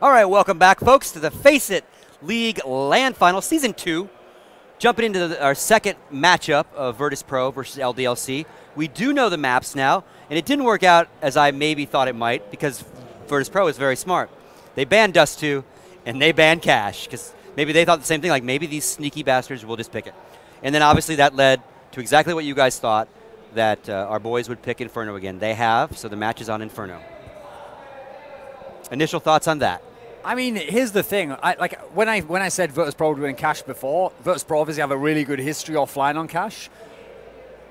All right, welcome back, folks, to the FACEIT League LAN Finals, Season 2. Jumping into our second matchup of Virtus.pro versus LDLC. We do know the maps now, and it didn't work out as I maybe thought it might, because Virtus.pro is very smart. They banned Dust 2, and they banned Cash, because maybe they thought the same thing, like maybe these sneaky bastards will just pick it. And then obviously that led to exactly what you guys thought, that our boys would pick Inferno again. They have, so the match is on Inferno. Initial thoughts on that? I mean, here's the thing. When I said Virtus.pro would win Cash before, Virtus.pro obviously have a really good history offline on Cash.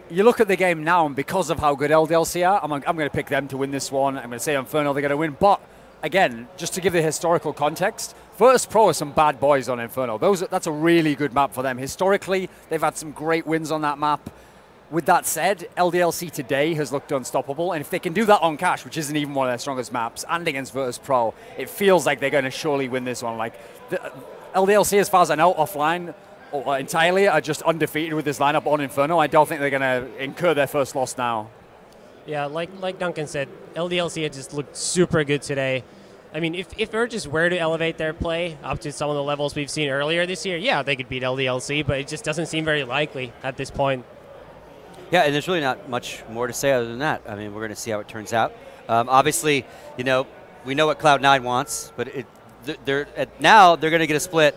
You look at the game now, and because of how good LDLC are, I'm going to pick them to win this one. I'm going to say Inferno they're going to win. But again, just to give the historical context, Virtus.pro are some bad boys on Inferno. That's a really good map for them. Historically, they've had some great wins on that map. With that said, LDLC today has looked unstoppable, and if they can do that on Cash, which isn't even one of their strongest maps, and against Virtus.pro, it feels like they're going to surely win this one. Like LDLC, as far as I know, offline entirely are just undefeated with this lineup on Inferno. I don't think they're going to incur their first loss now. Yeah, like Duncan said, LDLC had just looked super good today. I mean, if Virtus were to elevate their play up to some of the levels we've seen earlier this year, yeah, they could beat LDLC, but it just doesn't seem very likely at this point. Yeah, and there's really not much more to say other than that. I mean, we're going to see how it turns out. Obviously, you know, we know what Cloud9 wants, but now they're going to get a split.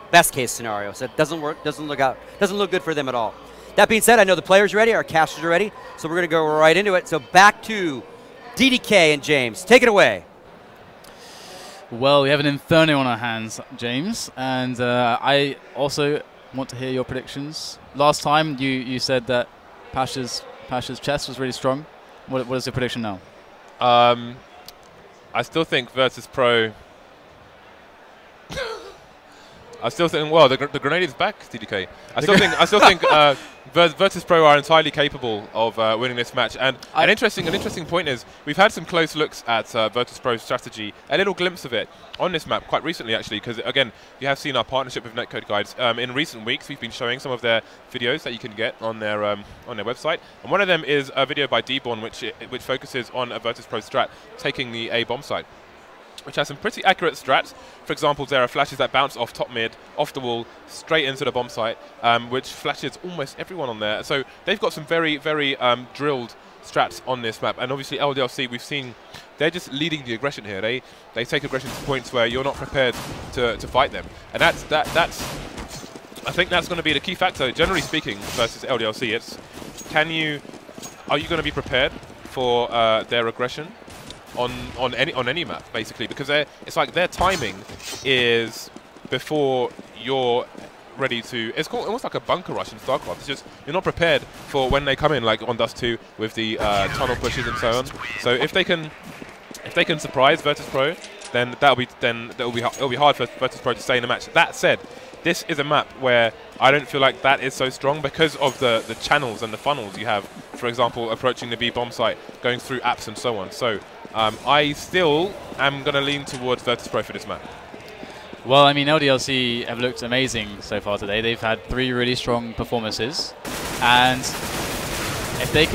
Best case scenario, so it doesn't work, doesn't look good for them at all. That being said, I know the players are ready, our casters are ready, so we're going to go right into it. So back to DDK and James. Take it away. Well, we have an Inferno on our hands, James, and I also want to hear your predictions. Last time you said that Pasha's chest was really strong. What is your prediction now? I still think Virtus.pro. I still think, well, the grenade is back, DDK. I still think Virtus.pro are entirely capable of winning this match. And an interesting point is we've had some close looks at Virtus.pro's strategy, a little glimpse of it on this map quite recently, actually, because again, you have seen our partnership with Netcode Guides. In recent weeks, we've been showing some of their videos that you can get on their website, and one of them is a video by D-Born, which focuses on a Virtus.pro strat taking the A bomb site, which has some pretty accurate strats. For example, there are flashes that bounce off top mid, off the wall, straight into the bomb site, which flashes almost everyone on there. So they've got some very, very drilled strats on this map. And obviously LDLC, we've seen, they're just leading the aggression here. They take aggression to points where you're not prepared to fight them. And that's I think that's going to be the key factor, generally speaking, versus LDLC. It's, are you going to be prepared for their aggression on any map, basically, because it's like their timing is before you're ready to. It's almost like a bunker rush in StarCraft. It's just you're not prepared for when they come in, like on Dust 2 with the tunnel pushes and so on. So if they can surprise Virtus.pro, then it'll be hard for Virtus.pro to stay in the match. That said, this is a map where I don't feel like that is so strong because of the channels and the funnels you have. For example, approaching the B bomb site, going through apps and so on. So I still am going to lean towards Virtus.pro for this map. Well, I mean, LDLC have looked amazing so far today. They've had 3 really strong performances, and if they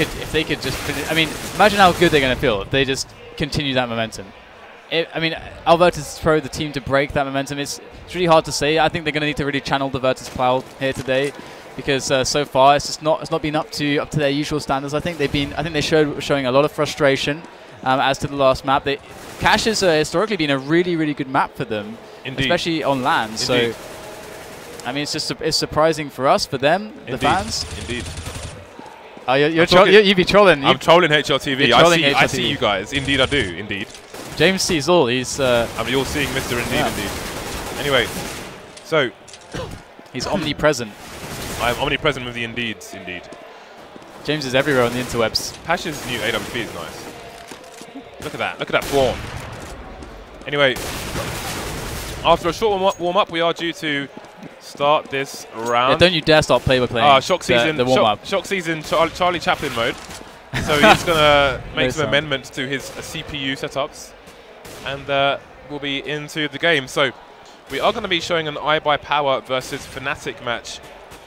could just finish, I mean, imagine how good they're going to feel if they just continue that momentum. I mean, are Virtus.pro the team to break that momentum? It's really hard to say. I think they're going to need to really channel the Virtus cloud here today, because so far it's not been up to their usual standards. I think they're showing a lot of frustration as to the last map. Cash has historically been a really good map for them. Indeed. Especially on LAN. Indeed. So, I mean, it's surprising for us, for them, the fans. Indeed. Oh, you'd be trolling. I'm trolling HLTV. I see you guys. Indeed, I do. Indeed. James sees all. He's. I'm the all-seeing Mr. Indeed. Yeah. Indeed. Anyway, so he's omnipresent. I'm omnipresent with the Indeeds. Indeed. James is everywhere on the interwebs. Pasha's new AWP is nice. Look at that. Look at that form. Anyway. After a short warm-up, we are due to start this round. Yeah, don't you dare start playing shock season, the warm-up. Shock season Charlie Chaplin mode. So he's going to make some amendments to his CPU setups. And we'll be into the game. So we are going to be showing an iBUYPOWER versus Fnatic match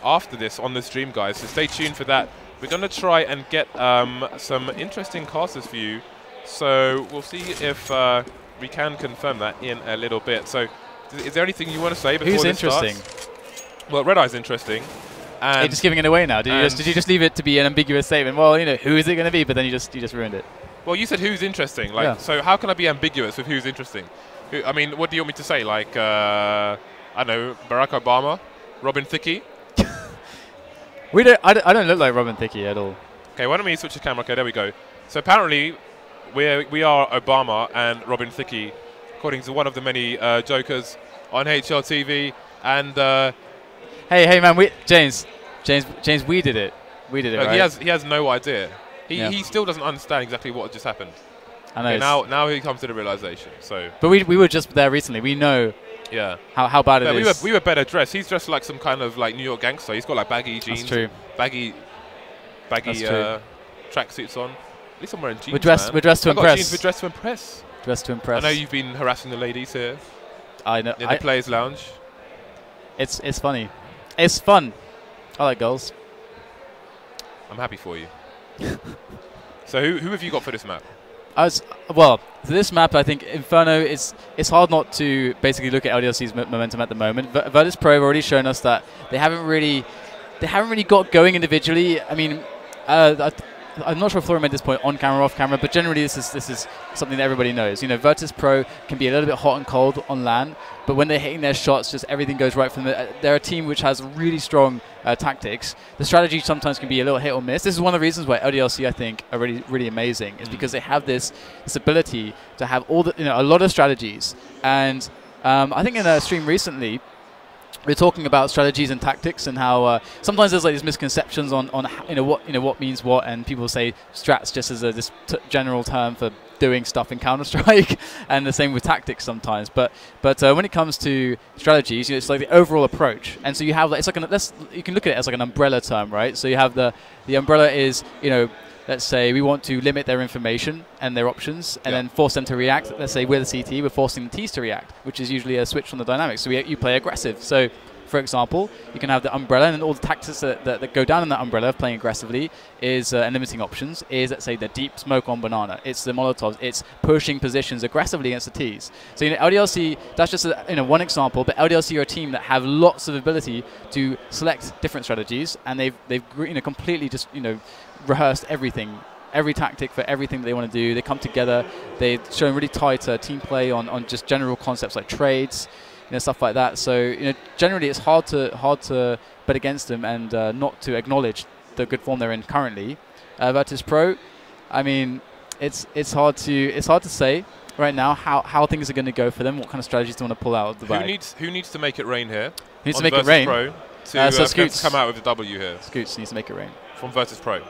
after this on the stream, guys. So stay tuned for that. We're going to try and get some interesting casters for you. So we'll see if confirm that in a little bit. So, is there anything you want to say before Who's this interesting? starts? Well, Red Eye's interesting. And You're just giving it away now. Did you just leave it to be an ambiguous statement? Well, you know, who is it going to be? But then you just ruined it. Well, you said who's interesting. Like, Yeah. so how can I be ambiguous with who's interesting? I mean, what do you want me to say? Like, I don't know, Barack Obama, Robin Thicke. I don't look like Robin Thicke at all. Okay, why don't we switch the camera? Okay, there we go. So apparently, we are Obama and Robin Thicke, according to one of the many jokers on HLTV. And Hey, man, James, we did it. We did it, look, right? he has no idea. Yeah. He still doesn't understand exactly what just happened. I know. Okay, now he comes to the realization. So, but we were just there recently. We know yeah, how bad it is. We were better dressed. He's dressed like some kind of like New York gangster. He's got like baggy jeans, That's true. baggy tracksuits on. At least I'm wearing jeans. We're dressed to I've got impress. jeans, we're dressed to impress. Dressed to impress. I know you've been harassing the ladies here I know. in the players' lounge. It's funny. It's fun. I like goals. I'm happy for you. So who have you got for this map? Well, for this map, I think Inferno it's hard not to basically look at LDLC's momentum at the moment. Virtus.pro have already shown us that they haven't really got going individually. I mean, I'm not sure if Flora made this point on camera or off camera, but generally this is something that everybody knows. You know, Virtus.pro can be a little bit hot and cold on LAN, but when they're hitting their shots, just everything goes right from them. They're a team which has really strong tactics. The strategy sometimes can be a little hit or miss. This is one of the reasons why LDLC, I think, are really, really amazing, is because they have this ability to have a lot of strategies. And I think in a stream recently, we're talking about strategies and tactics and how sometimes there's like these misconceptions on what means what, and people say strats just as this general term for doing stuff in Counter-Strike, and the same with tactics sometimes. But when it comes to strategies, it's like the overall approach, and so you have it's like you can look at it as like an umbrella term, right? So you have the umbrella is let's say we want to limit their information and their options, and then force them to react. Let's say we're the CT, we're forcing the Ts to react, which is usually a switch from the dynamics. So you play aggressive. So, for example, you can have the umbrella, and all the tactics that go down in that umbrella of playing aggressively is and limiting options is, let's say, the deep smoke on banana. It's the Molotovs. It's pushing positions aggressively against the Ts. So LDLC, that's just one example. But LDLC are a team that have lots of ability to select different strategies, and they've completely just rehearsed every tactic for everything that they want to do. They come together. They've shown really tight team play on just general concepts like trades, stuff like that. So generally it's hard to bet against them and not to acknowledge the good form they're in currently. Virtus.pro, I mean, it's hard to say right now how things are going to go for them. What kind of strategies do they want to pull out of the bag? Who needs to make it rain here? Who needs to make it rain? Pro so to come out with the W here. Scoots needs to make it rain from Virtus.pro.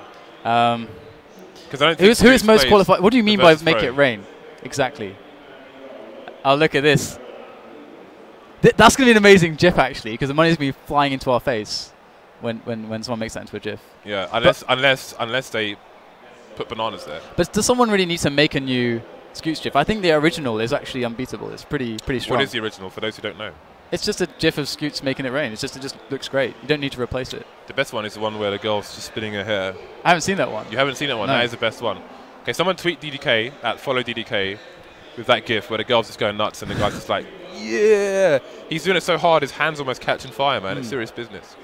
Because I don't think who is most qualified? What do you mean by make it rain? Exactly. Oh, look at this. That's going to be an amazing GIF, actually, because the money's going to be flying into our face when someone makes that into a GIF. Yeah, unless they put bananas there. But does someone really need to make a new Scoots GIF? I think the original is actually unbeatable. It's pretty strong. What is the original, for those who don't know? It's just a GIF of Scoots making it rain. It just looks great. You don't need to replace it. The best one is the one where the girl's just spinning her hair. I haven't seen that one. You haven't seen that one? No. That is the best one. Okay, someone tweet DDK at follow DDK with that GIF where the girl's just going nuts and the guy's just like, yeah. He's doing it so hard, his hand's almost catching fire, man. It's serious business.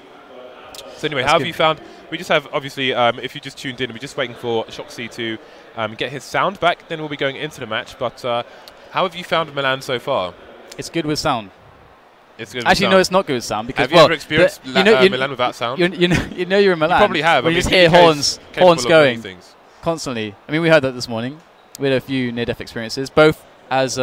So anyway, how have you found? We just have, obviously, if you just tuned in, we're just waiting for Shoxy to get his sound back. Then we'll be going into the match. But how have you found Milan so far? It's good with sound. It's good. Actually, no, it's not good with sound because have you ever experienced Milan without sound? You know you're in Milan. You probably have. You just hear horns going constantly. I mean, we heard that this morning. We had a few near-death experiences, both as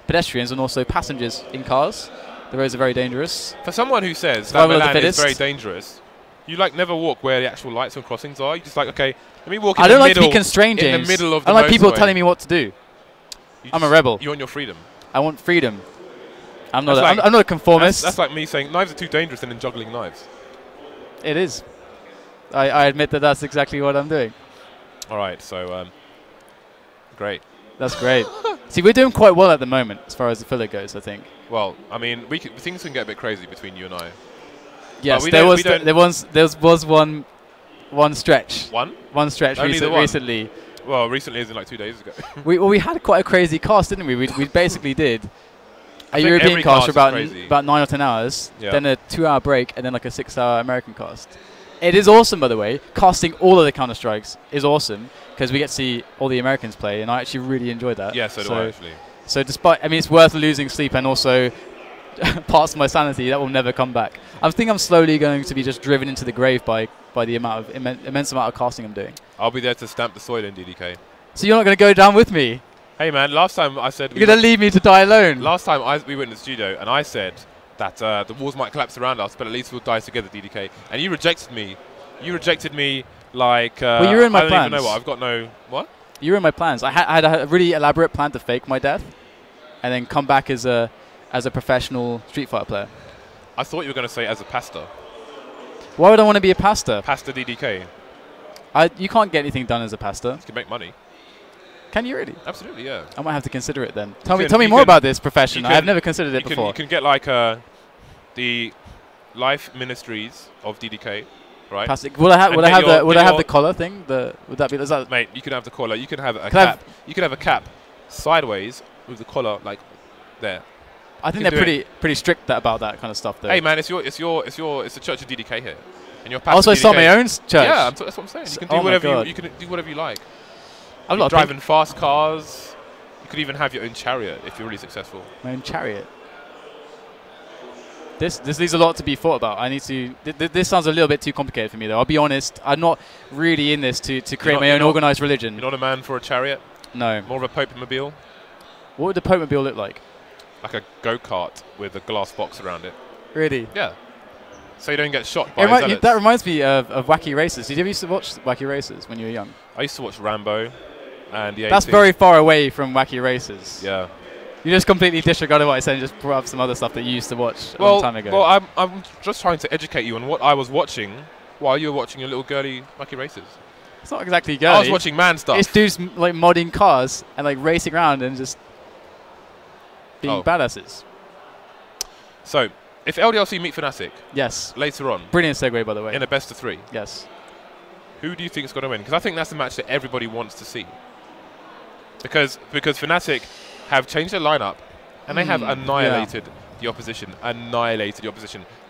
pedestrians and also passengers in cars. The roads are very dangerous. For someone who says that Milan is very dangerous, you never walk where the actual lights and crossings are. You just like, okay, let me walk in the middle. I don't like to be constrained, James. In the middle of the motorway. I don't like people telling me what to do. I'm a rebel. You want your freedom. I want freedom. I'm not a conformist. That's like me saying knives are too dangerous and then juggling knives. It is. I admit that that's exactly what I'm doing. All right, so great. That's great. See, we're doing quite well at the moment as far as the filler goes, I think. Well, I mean, things can get a bit crazy between you and I. Yes, there was one stretch. One? One stretch recently Well, recently, as in like 2 days ago. we had quite a crazy cast, didn't we? We basically did a think European every cast for cast is about 9 or 10 hours, Yeah. then a 2-hour break, and then like a 6-hour American cast. It is awesome, by the way. Casting all of the Counter-Strikes is awesome because we get to see all the Americans play, and I actually really enjoyed that. Yeah, so do I actually. So despite, I mean, it's worth losing sleep and also parts of my sanity that will never come back. I think I'm slowly going to be just driven into the grave by the amount of immense amount of casting I'm doing. I'll be there to stamp the soil in DDK. So you're not going to go down with me? Hey man, last time I said You're going to leave me to die alone? Last time we went in the studio and I said that the walls might collapse around us, but at least we'll die together, DDK. And you rejected me. You rejected me like. Well, you ruined my I don't plans. even know what. I've got no what. You ruined my plans. I had a really elaborate plan to fake my death, and then come back as a professional Street Fighter player. I thought you were going to say as a pastor. Why would I want to be a pastor? Pastor DDK. You can't get anything done as a pastor. You can make money. Can you really? Absolutely, yeah. I might have to consider it then. You Tell me more about this profession. I have never considered it before. You can get like the life ministries of DDK, right? Would I have the collar thing? Would that be? Is that Mate, you can have the collar. You can have a cap. You can have a cap sideways with the collar like there. I think they're pretty strict about that kind of stuff, though. Hey man, it's the church of DDK here, and your pastor. Also, I start my own church. Yeah, that's what I'm saying. You can do whatever you can do whatever you like. I'm not driving fast cars. You could even have your own chariot if you're really successful. My own chariot. This leaves a lot to be thought about. I need to. This sounds a little bit too complicated for me, though. I'll be honest. I'm not really in this to create my own organized religion. You're not a man for a chariot. No. More of a Pope-mobile. What would the Pope-mobile look like? Like a go-kart with a glass box around it. Really? Yeah. So you don't get shot by zealots. That reminds me of Wacky Races. Did you ever used to watch Wacky Races when you were young? I used to watch Rambo and the That's 18. very far away from Wacky Races. Yeah. You just completely disregarded what I said and just brought up some other stuff that you used to watch a long time ago. Well, I'm just trying to educate you on what I was watching while you were watching your little girly Wacky Races. It's not exactly girly. I was watching man stuff. It's dudes like modding cars and like racing around and just being badasses. So, if LDLC meet Fnatic, yes, later on, brilliant segue by the way, in a best of 3, yes, who do you think is going to win? Because I think that's the match that everybody wants to see. Because Fnatic have changed their lineup and they have annihilated the opposition,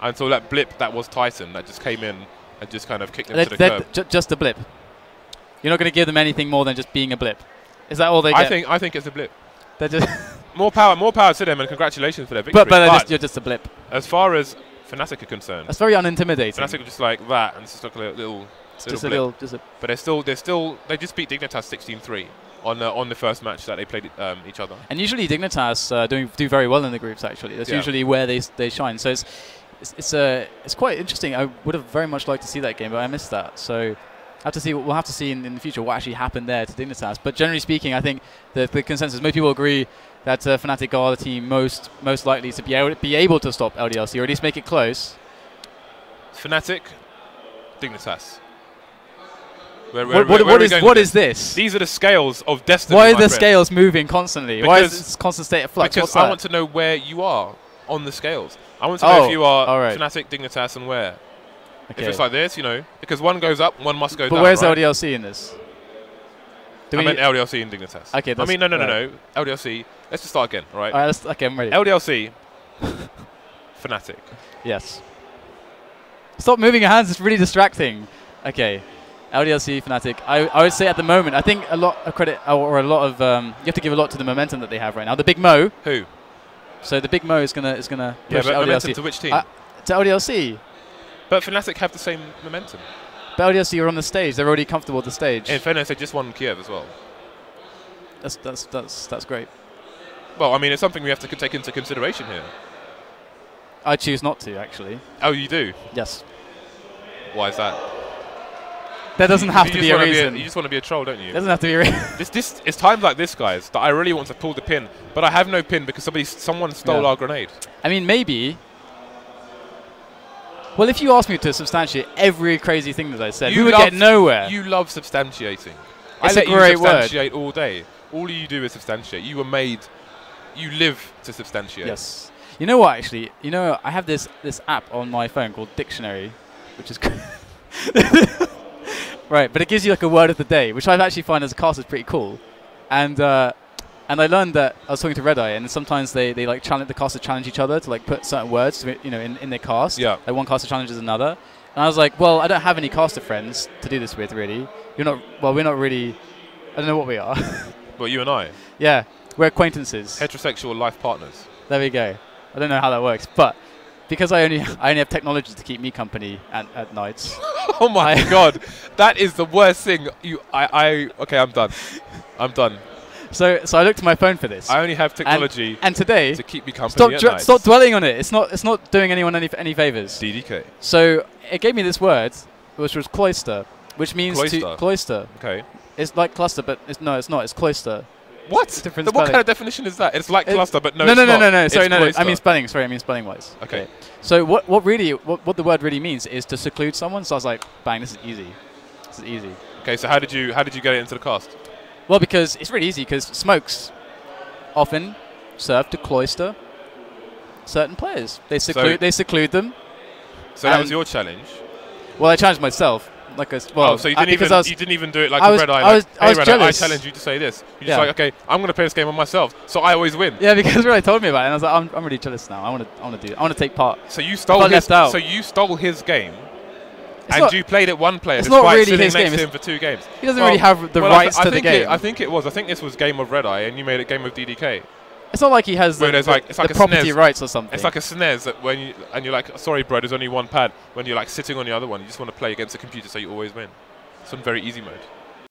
until that blip that was Titan that just came in and just kind of kicked them to the curb. Just a blip. You're not going to give them anything more than just being a blip. Is that all they get? I think it's a blip. They're just more power to them, and congratulations for their victory. But you're just a blip. As far as Fnatic are concerned, that's very unintimidating. Fnatic are just like that, and it's just like a little blip. But they just beat Dignitas 16-3 on the first match that they played each other. And usually Dignitas do very well in the groups. Actually, that's usually where they shine. So it's quite interesting. I would have very much liked to see that game, but I missed that. So we'll have to see in the future what actually happened there to Dignitas. But generally speaking, I think the consensus, most people agree that Fnatic are the team most likely to be able to stop LDLC, or at least make it close. Fnatic, Dignitas. What is this? These are the scales of destiny. Why are the scales moving constantly? Why is this constant state of flux? Because I want to know where you are on the scales. I want to know if you are Fnatic, Dignitas, and where. Okay. If it's like this, because one goes up, one must go down. But where's LDLC in this? I meant LDLC and Dignitas. Okay, I mean, no. LDLC. Let's just start again, right? All right, okay, I'm ready. LDLC, Fnatic. Yes. Stop moving your hands. It's really distracting. Okay. LDLC, Fnatic. I would say at the moment, I think a lot of credit or a lot of you have to give a lot to the momentum that they have right now. The Big Mo. Who? So the Big Mo is gonna push but LDLC. Momentum to which team? To LDLC. But Fnatic have the same momentum. But LDLC are on the stage. They're already comfortable at the stage. In fairness, they just won Kiev as well. That's great. Well, I mean, it's something we have to take into consideration here. I choose not to, actually. Oh, you do? Yes. Why is that? There doesn't have to be a reason. You just want to be a troll, don't you? Doesn't have to be a reason. It's times like this, guys, that I really want to pull the pin, but I have no pin because someone stole our grenade. I mean, maybe. Well, if you ask me to substantiate every crazy thing that I said, we would get nowhere. You love substantiating. It's I let a great you substantiate all day. All you do is substantiate. You were made. You live to substantiate. Yes. You know what? Actually, I have this app on my phone called Dictionary, which is right. Right, but it gives you like a word of the day, which I actually find as a caster is pretty cool. And I learned that I was talking to Red Eye, and sometimes they like challenge the casters challenge each other to like put certain words to, in their cast. Yeah. Like one caster challenges another, and I was like, well, I don't have any caster friends to do this with really. You're not. Well, we're not really. I don't know what we are. Well, you and I. Yeah, we're acquaintances. Heterosexual life partners. There we go. I don't know how that works, but because I only have technology to keep me company at nights. Oh my god, that is the worst thing. Okay, I'm done. I'm done. So I looked at my phone for this. I only have technology and today, to keep me company at night. Stop dwelling on it. It's not doing anyone any favors. DDK. So it gave me this word, which was cloister, which means Cloister. cloister. Okay. It's like cluster, but it's not. It's cloister. What? Different What spelling. kind of definition is that? It's like cluster, but no, no, it's no, not. no, no. Sorry, It's no. cloister. I mean spelling. Sorry, I mean spelling wise. Okay. So what the word really means is to seclude someone. So I was like, bang, this is easy. This is easy. Okay, so how did you get it into the cast? Well, because it's really easy. Because smokes often serve to cloister certain players. They seclude them. So that was your challenge. Well, I challenged myself. So you didn't even do it like Red Eye. I was jealous. I challenge you to say this. You're just like, okay, I'm going to play this game on myself, so I always win. Yeah, because Red Eye told me about it, and I was like, I'm really jealous now. I want to take part. So you stole his game, and you played it one player. It's not really sitting his next game. to him for 2 games. He doesn't really have the rights to the game. I think it was. I think this was game of Red Eye, and you made it game of DDK. It's not like he has the property rights or something. It's like a SNES that you're like, sorry, bro, there's only one pad. When you're like sitting on the other one, you just want to play against the computer, so you always win. It's on very easy mode.